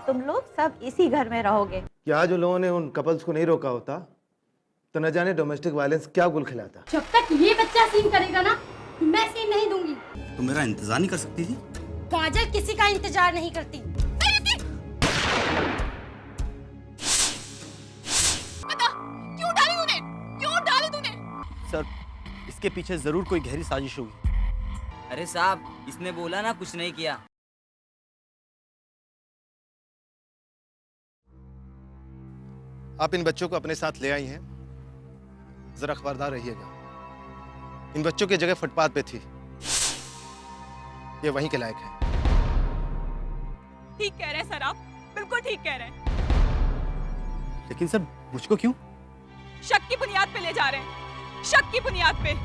तुम लोग सब इसी घर में रहोगे। कि आज उन लोगों ने उन कपल्स को नहीं रोका होता तो न जाने डोमेस्टिक वायलेंस क्या गुल खिलाता। जब तक ये बच्चा सीन करेगा ना, मैं सीन नहीं दूंगी। तुम मेरा इंतजार नहीं कर सकती थी? काजल किसी का इंतजार नहीं करती। बता, क्यों डाली तूने? क्यों डाली तूने? सर, इसके पीछे जरूर कोई गहरी साजिश होगी। अरे साहब, इसने बोला ना कुछ नहीं किया। आप इन बच्चों को अपने साथ ले आई हैं, जरा खबरदार रहिएगा। इन बच्चों की जगह फुटपाथ पे थी, ये वहीं के लायक है। ठीक कह रहे हैं सर, आप बिल्कुल ठीक कह रहे हैं। लेकिन सर, मुझको क्यों? शक की बुनियाद पे ले जा रहे हैं, शक की बुनियाद पे।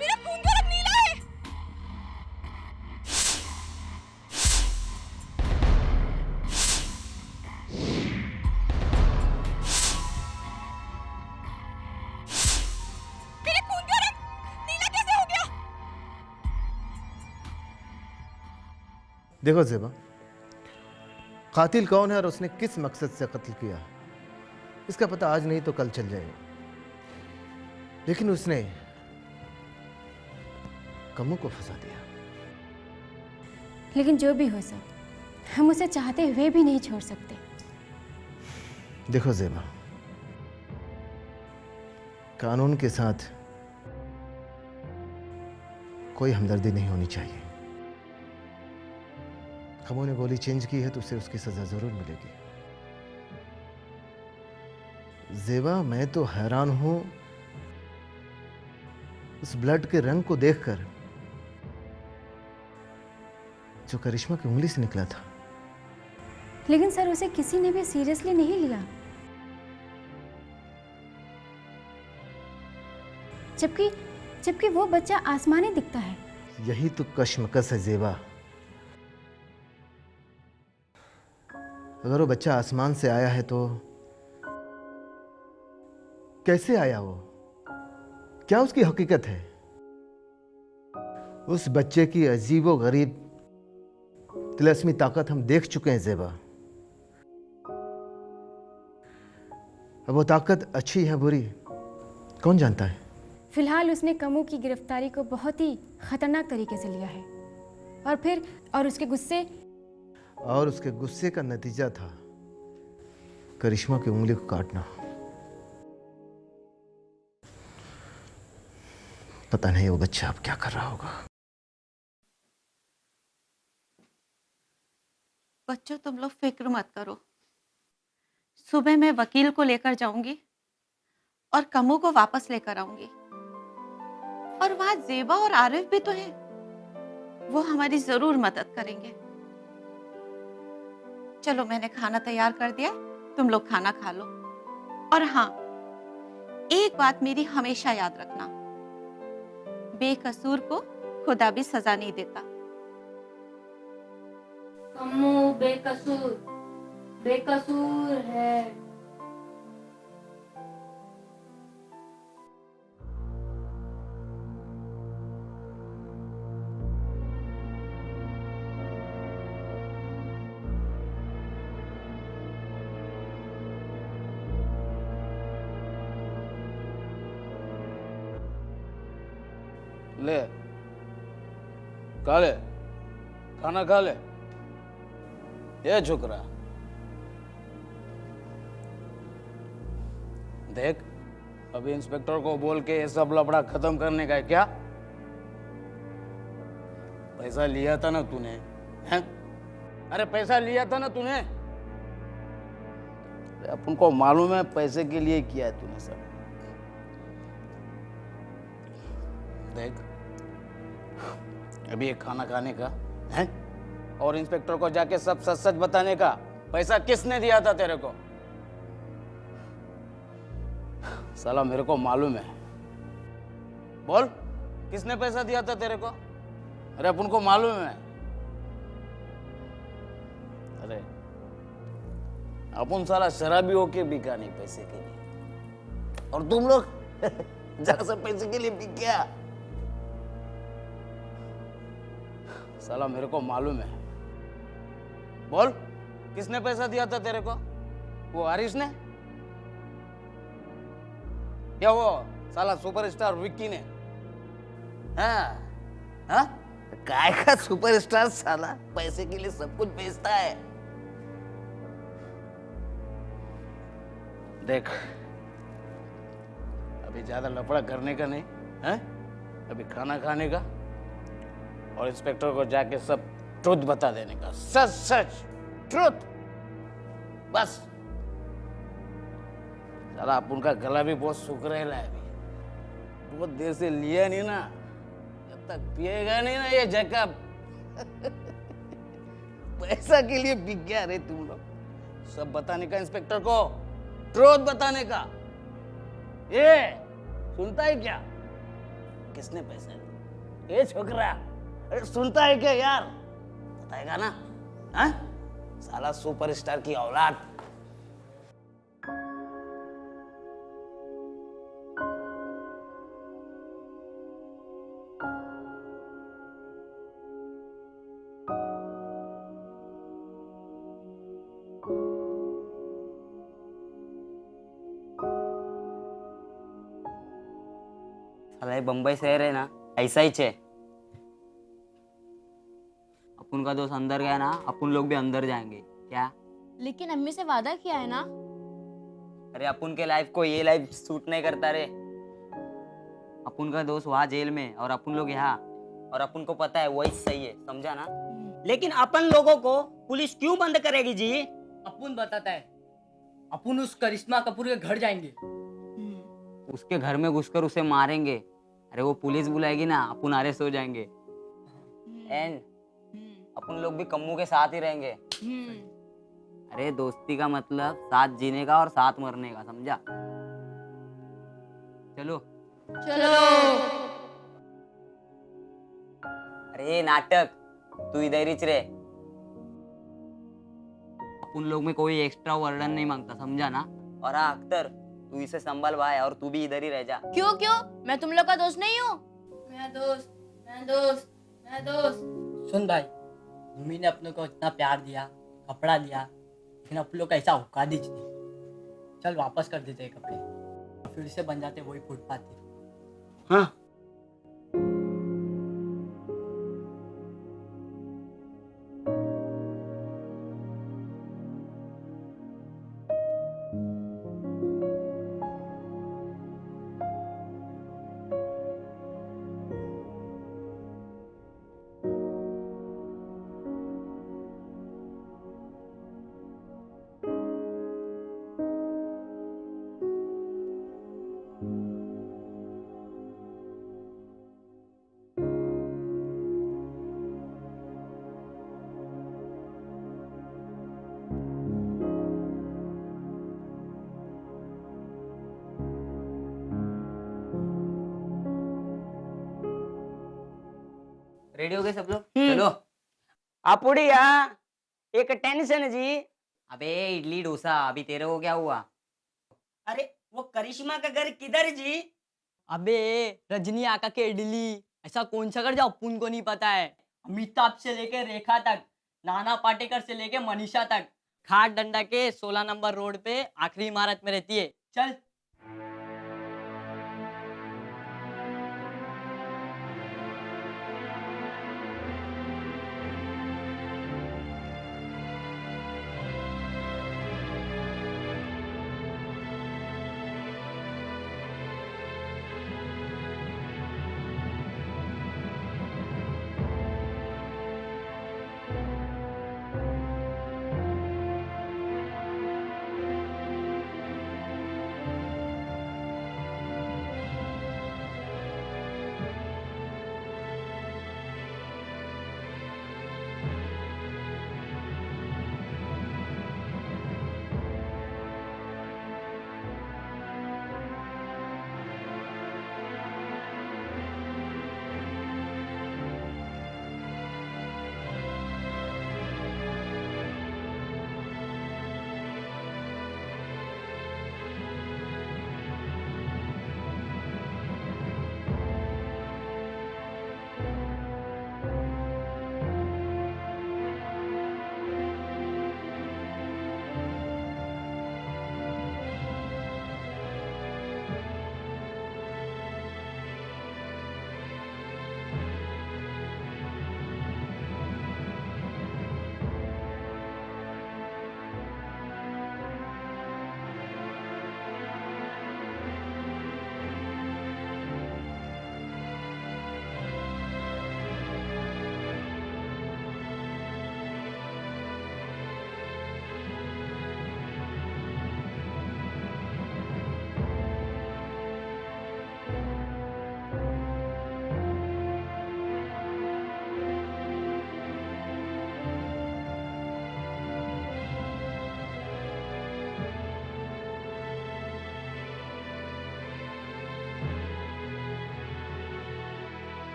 मेरा खून का रंग नीला है। मेरे खून का रंग नीला कैसे हो गया? देखो ज़ेबा, कातिल कौन है और उसने किस मकसद से कत्ल किया, इसका पता आज नहीं तो कल चल जाएगा। लेकिन उसने कमू को फंसा दिया। लेकिन जो भी हो सर, हम उसे चाहते हुए भी नहीं छोड़ सकते। देखो ज़ेबा, कानून के साथ कोई हमदर्दी नहीं होनी चाहिए। कमू ने गोली चेंज की है तो उसे उसकी सजा जरूर मिलेगी। ज़ेबा, मैं तो हैरान हूं उस ब्लड के रंग को देखकर जो करिश्मा की उंगली से निकला था। लेकिन सर, उसे किसी ने भी सीरियसली नहीं लिया। जबकि वो बच्चा आसमानी दिखता है। यही तो कश्मकश है ज़ेबा। अगर वो बच्चा आसमान से आया है तो कैसे आया वो? क्या उसकी हकीकत है? उस बच्चे की अजीबो गरीब तिलस्मी ताकत हम देख चुके हैं ज़ेबा। अब वो ताकत अच्छी है बुरी, कौन जानता है? फिलहाल उसने कमू की गिरफ्तारी को बहुत ही खतरनाक तरीके से लिया है। और उसके गुस्से का नतीजा था करिश्मा की उंगली को काटना। पता नहीं वो बच्चा अब क्या कर रहा होगा। बच्चों, तुम लोग फिक्र मत करो। सुबह मैं वकील को लेकर जाऊंगी और कमू को वापस लेकर आऊंगी। और वहां ज़ेबा और आरिफ भी तो हैं, वो हमारी जरूर मदद करेंगे। चलो, मैंने खाना तैयार कर दिया, तुम लोग खाना खा लो। और हाँ, एक बात मेरी हमेशा याद रखना, बेकसूर को खुदा भी सजा नहीं देता। कमू बेकसूर है। ले खा ले, खाना खा ले। ये छोकरा देख, अभी इंस्पेक्टर को बोल के ये सब लफड़ा खत्म करने का है क्या? पैसा लिया था ना तूने, हैं? अरे पैसा लिया था ना तूने। अपन को मालूम है पैसे के लिए किया है तूने सब। देख, अभी एक खाना खाने का है और इंस्पेक्टर को जाके सब सच सच बताने का। पैसा किसने दिया था तेरे को? साला मेरे को मालूम है। बोल, किसने पैसा दिया था तेरे को? अरे अपन को मालूम है। अरे अपन साला शराबी होके बिका नहीं पैसे के लिए। और तुम लोग जरा सा पैसे के लिए बिक गया। साला मेरे को मालूम है। बोल, किसने पैसा दिया था तेरे को? वो हारिस ने या वो साला सुपरस्टार विक्की ने? हाँ हाँ, काय का सुपरस्टार साला पैसे के लिए सब कुछ बेचता है। देख, अभी ज्यादा लफड़ा करने का नहीं है, अभी खाना खाने का और इंस्पेक्टर को जाके सब ट्रुथ बता देने का, सच सच ट्रुथ, बस। साला अपन का गला भी बहुत सूख रहेला है अभी, बहुत देर से लिया नहीं ना, जब तक पिएगा नहीं ना ये जैकब पैसा के लिए बिक गया रे तुम लोग। सब बताने का इंस्पेक्टर को, ट्रुथ बताने का। ये सुनता है क्या? किसने पैसा दिया? ये छोकरा, अरे सुनता है क्या यार? बताएगा ना? हाँ? साला सुपरस्टार की औलाद। साला ये बम्बई शहर है ना, ऐसा ही है। अपन का दोस्त अंदर गया ना, अपन लोग भी अंदर जाएंगे क्या? लेकिन अम्मी से वादा किया है ना। अरे अपन के लाइफ को ये लाइफ सूट नहीं करता रे। अपन का दोस्त वहाँ जेल में और अपन लोग यहाँ, और अपन को पता है वही सही है, समझा ना? लेकिन अपन लोगों को पुलिस क्यों बंद करेगी जी? अपन बताता है, अपन उस करिश्मा कपूर के घर जाएंगे। उसके घर में घुसकर उसे मारेंगे। अरे वो पुलिस बुलाएगी ना, अपन अरेस्ट हो जाएंगे। एंड अपन लोग भी कम्मू के साथ ही रहेंगे। अरे दोस्ती का मतलब साथ जीने का और साथ मरने का, समझा? चलो चलो। अरे नाटक, तू इधर ही रहे। अपन लोग में कोई एक्स्ट्रा वर्डन नहीं मांगता, समझा ना? और हाँ अख्तर, तू इसे संभाल भाई, और तू भी इधर ही रह जा। क्यों क्यों? मैं तुम लोग का दोस्त नहीं हूँ? मैं दोस्त। सुन भाई, भूमि ने अपने को इतना प्यार दिया, कपड़ा दिया, लेकिन अपन लोग का ऐसा हुक्का दी नहीं। चल वापस कर देते हैं कपड़े, फिर से बन जाते वही फुटपाथी। हाँ, रेडी हो गए सब लोग? चलो। अपुड़ी यहाँ एक टेंशन है जी। अबे इडली डोसा, अभी तेरे को क्या हुआ? अरे वो करिश्मा का घर किधर है जी? अबे रजनी आका के इडली, ऐसा कौन सा घर जो अपन को नहीं पता है? अमिताभ से लेके रेखा तक, नाना पाटेकर से लेके मनीषा तक, खाट डंडा के 16 नंबर रोड पे आखिरी इमारत में रहती है। चल।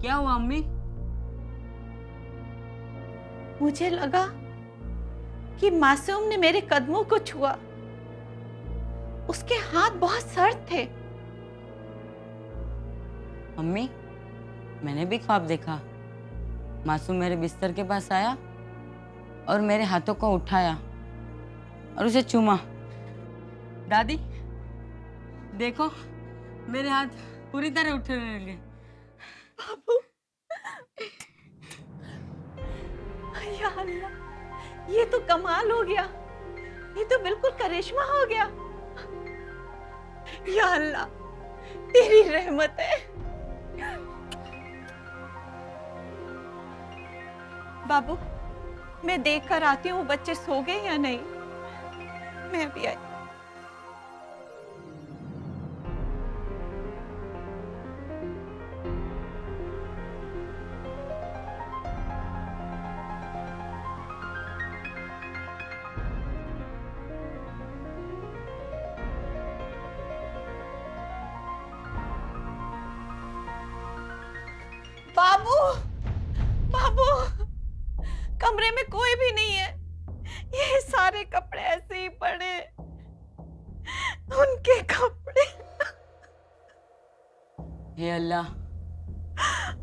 क्या हुआ अम्मी? मुझे लगा कि मासूम ने मेरे कदमों को छुआ। उसके हाथ बहुत सर्द थे। अम्मी, मैंने भी ख्वाब देखा। मासूम मेरे बिस्तर के पास आया और मेरे हाथों को उठाया और उसे चूमा। दादी, देखो मेरे हाथ पूरी तरह उठने लगे। बाबू, या अल्लाह, ये तो कमाल हो गया। ये तो बिल्कुल करिश्मा हो गया। या अल्लाह, तेरी रहमत है। बाबू, मैं देख कर आती हूँ बच्चे सो गए या नहीं। मैं भी आई। बाबू, बाबू, कमरे में कोई भी नहीं है। ये सारे कपड़े ऐसे ही पड़े। उनके कपड़े। हे अल्लाह,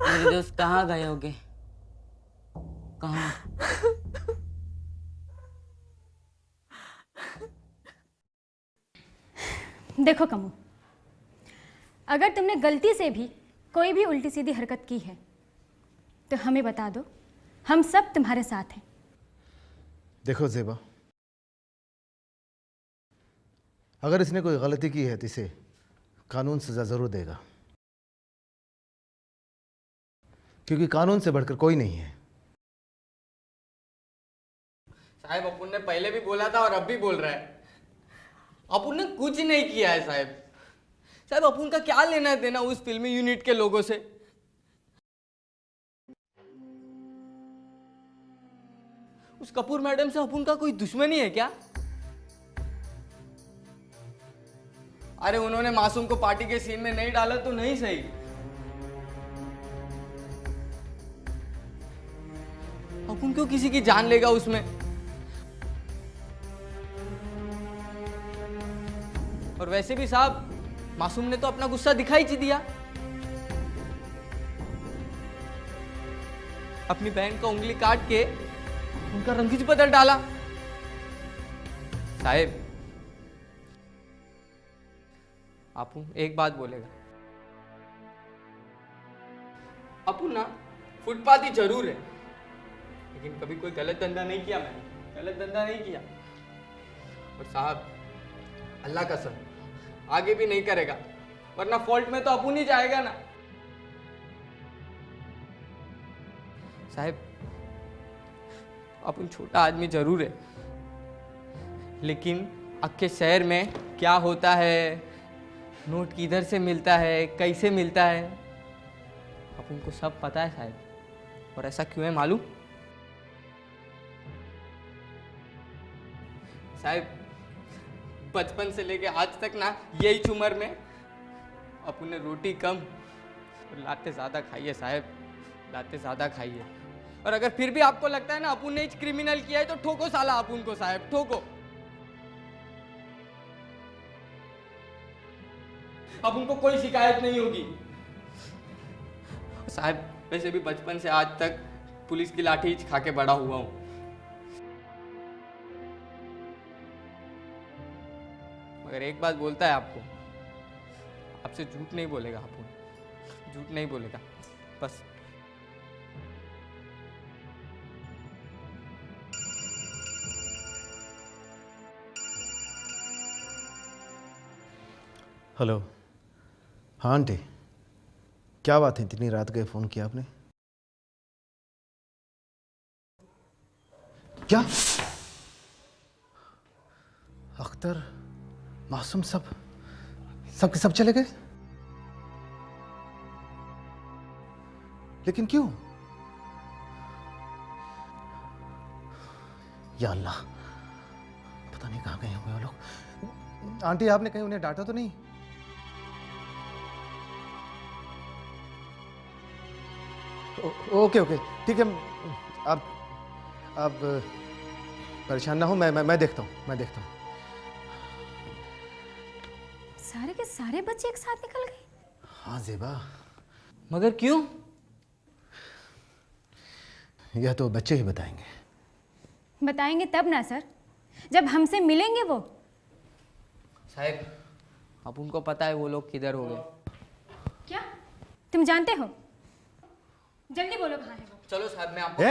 मेरे दोस्त कहाँ गए होंगे? कहाँ? देखो कमू, अगर तुमने गलती से भी कोई भी उल्टी सीधी हरकत की है तो हमें बता दो, हम सब तुम्हारे साथ हैं। देखो ज़ेबा, अगर इसने कोई गलती की है तो इसे कानून सजा ज़रूर देगा, क्योंकि कानून से बढ़कर कोई नहीं है। साहब, अपुन ने पहले भी बोला था और अब भी बोल रहा है, अपुन ने कुछ नहीं किया है। साहब, अपुन का क्या लेना देना उस फिल्मी यूनिट के लोगों से? उस कपूर मैडम से अपुन का कोई दुश्मनी है क्या? अरे उन्होंने मासूम को पार्टी के सीन में नहीं डाला तो नहीं सही। अपुन क्यों किसी की जान लेगा उसमें? और वैसे भी साहब, मासूम ने तो अपना गुस्सा दिखाई ही दिया। अपनी बहन का उंगली काट के उनका रंग बदल डाला। साहेब, आपू एक बात बोलेगा, आपू ना फुटपाथी जरूर है, लेकिन कभी कोई गलत धंधा नहीं किया। मैंने गलत धंधा नहीं किया। और साहब, अल्लाह कसम आगे भी नहीं करेगा, वरना फॉल्ट में तो अपुन ही जाएगा ना। साहब, अपुन छोटा आदमी जरूर है, लेकिन अक्के शहर में क्या होता है, नोट किधर से मिलता है, कैसे मिलता है, अपुन को सब पता है साहब। और ऐसा क्यों है मालूम? साहब, बचपन से लेके आज तक ना यही उम्र में अपुन ने रोटी कम और लाते ज़्यादा खाई है साहब, लाते ज़्यादा खाई है। और अगर फिर भी आपको लगता है ना अपुन ने क्रिमिनल किया है तो ठोको साला अपुन को साहब, ठोको। अपुन को कोई शिकायत नहीं होगी साहब। वैसे भी बचपन से आज तक पुलिस की लाठी खा के बड़ा हुआ हूं। मगर एक बात बोलता है आपको, आपसे झूठ नहीं बोलेगा अपुन, झूठ नहीं बोलेगा बस। हेलो। हाँ आंटी, क्या बात है, इतनी रात गए फ़ोन किया आपने? क्या अख्तर, मासूम सब के सब चले गए? लेकिन क्यों? या अल्लाह, पता नहीं कहाँ गए होंगे वो लोग। आंटी, आपने कहीं उन्हें डांटा तो नहीं? ओके ओके ठीक है। अब परेशान ना हो, मैं देखता हूँ। सारे के सारे बच्चे एक साथ निकल गए। हाँ ज़ेबा, मगर क्यों? यह तो बच्चे ही बताएंगे। बताएंगे तब ना सर, जब हमसे मिलेंगे वो। साहब, अब उनको पता है वो लोग किधर हो गए। क्या तुम जानते हो? जल्दी बोलो कहाँ है वो। चलो साहब, मैं आपको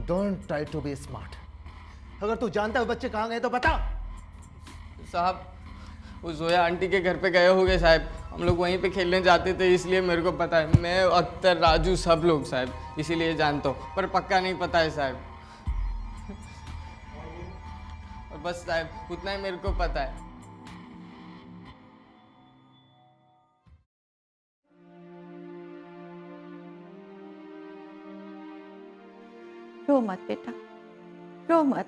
don't try to be smart. अगर तू जानता है बच्चे कहाँ गए तो बता। साहब, वो जोया आंटी के घर पे गए होंगे साहब। हम लोग वहीं पे खेलने जाते थे, इसलिए मेरे को पता है। मैं, अख्तर, राजू, सब लोग साहब, इसीलिए जानता हूँ, पर पक्का नहीं पता है साहब। और बस साहब, उतना ही मेरे को पता है। रो मत बेटा, रो मत।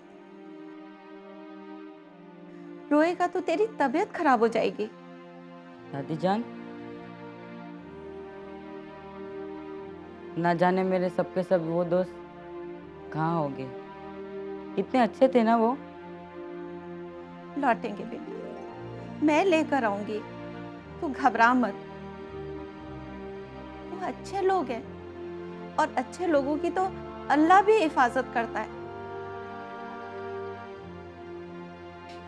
रोएगा तो तेरी तबीयत खराब हो जाएगी। दादी जान, ना जाने मेरे सबके सब वो दोस्त कहाँ हो गए। कितने अच्छे थे ना वो। लौटेंगे बेटा, मैं लेकर आऊंगी, तू घबरा मत। वो अच्छे लोग हैं और अच्छे लोगों की तो अल्लाह भी हिफाजत करता है।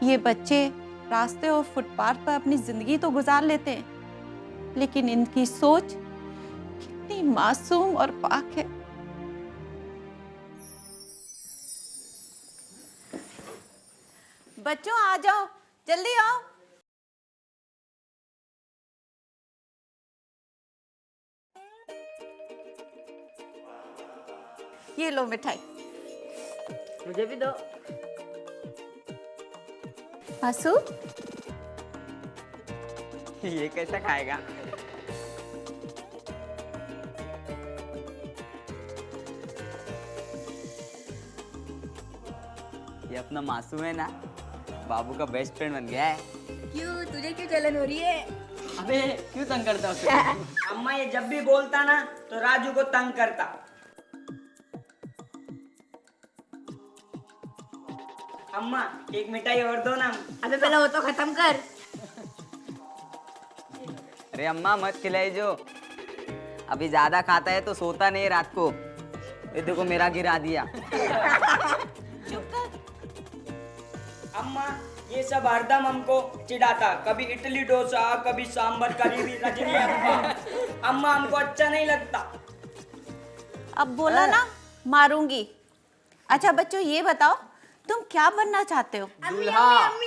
ये बच्चे रास्ते और फुटपाथ पर अपनी जिंदगी तो गुजार लेते हैं, लेकिन इनकी सोच कितनी मासूम और पाक है। बच्चों आ जाओ, जल्दी आओ। ये लो मिठाई। मुझे भी दो। आसू, ये कैसा खाएगा? ये अपना मासूम है ना, बाबू का बेस्ट फ्रेंड बन गया है। क्यों, तुझे क्यों जलन हो रही है? अबे क्यों तंग करता उसे? अम्मा ये जब भी बोलता ना तो राजू को तंग करता। अम्मा एक मिठाई और दो ना। अबे पहले वो तो खत्म कर। अरे अम्मा मत खिलाई जो, अभी ज्यादा खाता है तो सोता नहीं रात को। ये देखो मेरा गिरा दिया। चुप कर। अम्मा ये सब हरदम हमको चिढ़ाता, कभी इडली डोसा, कभी सांबर, कभी रजनी अम्मा। अम्मा हमको अच्छा नहीं लगता। अब बोला ना, मारूंगी। अच्छा बच्चों, ये बताओ तुम क्या बनना चाहते हो? अम्मी, अम्मी,